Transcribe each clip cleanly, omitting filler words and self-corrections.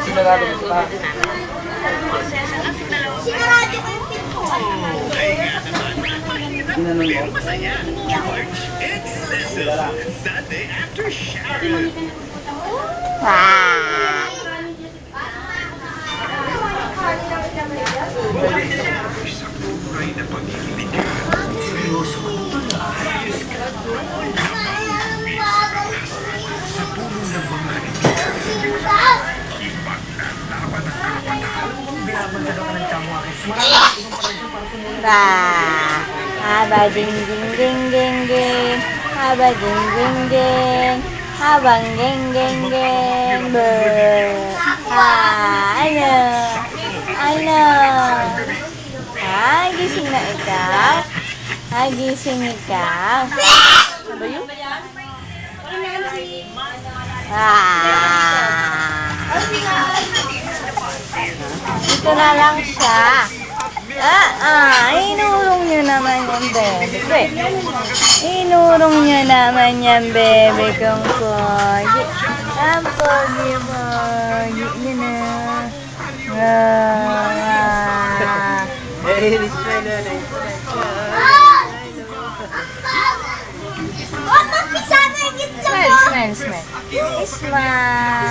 Sinarado mo pa. Sinarado ko yung pinto. Ginanong mo? Sunday after shower. Wow. Haba ding ding ding ding ding, haba ding ding ding, habang ding ding ding, ano? Ano? Gising na ikaw? Gising ikaw? Ano ba yun? Dito na lang siya. Inurong niyo naman yung bebe. Inurong niyo naman yung bebe kong pogi. Ang pogi-pogi niyo na. Smile, smile, smile. Smile.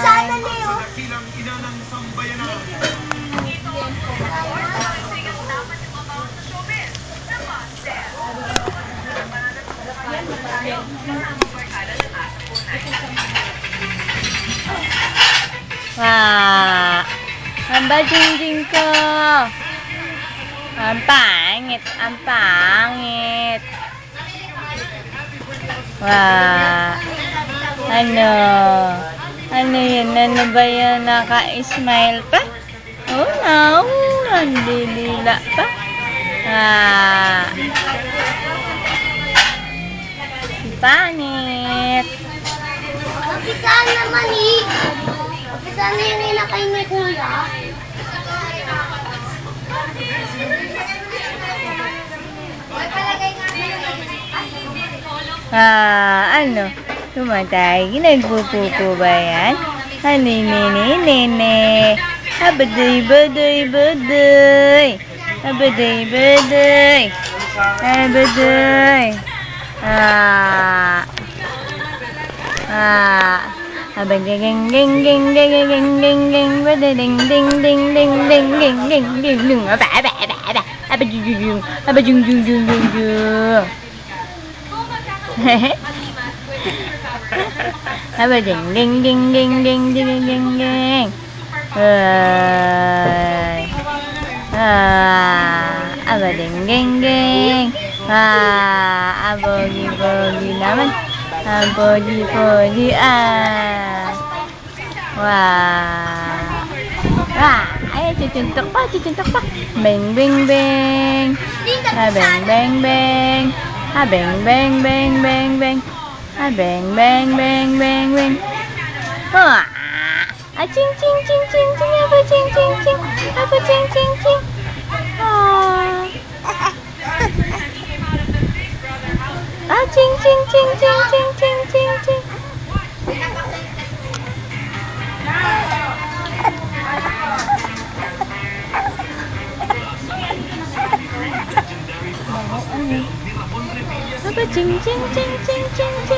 Ang bajingjing ko. Ang pangit, ang pangit. Ano? Ano yun? Ano ba yun? Naka-smile pa? Oh no, nandilila pa. Pangit. Kapitan naman eh. Kapitan na yung inakay ni Kuya. Ano? Tumatay? Nagpupupo ba yan? Nene. Abaday, baday, baday. Abaday, baday. Abaday. Abang ding ding ding ding ding ding ding ding ding ding ding ding ding ding ding ding ding abajung jung jung jung jung abajung ding ding ding ding ding ding ding abading ding ding abogi bogi naman. Pogi-pogi Ayo cucuntok pa. Beng beng beng. Beng beng beng. Beng beng beng beng beng. Beng beng beng beng beng. Cing cing cing cing cing apa cing cing cing. Apa cing cing cing. Cing cing cing cing cing cing cing cing. Apa cing cing cing cing cing cing.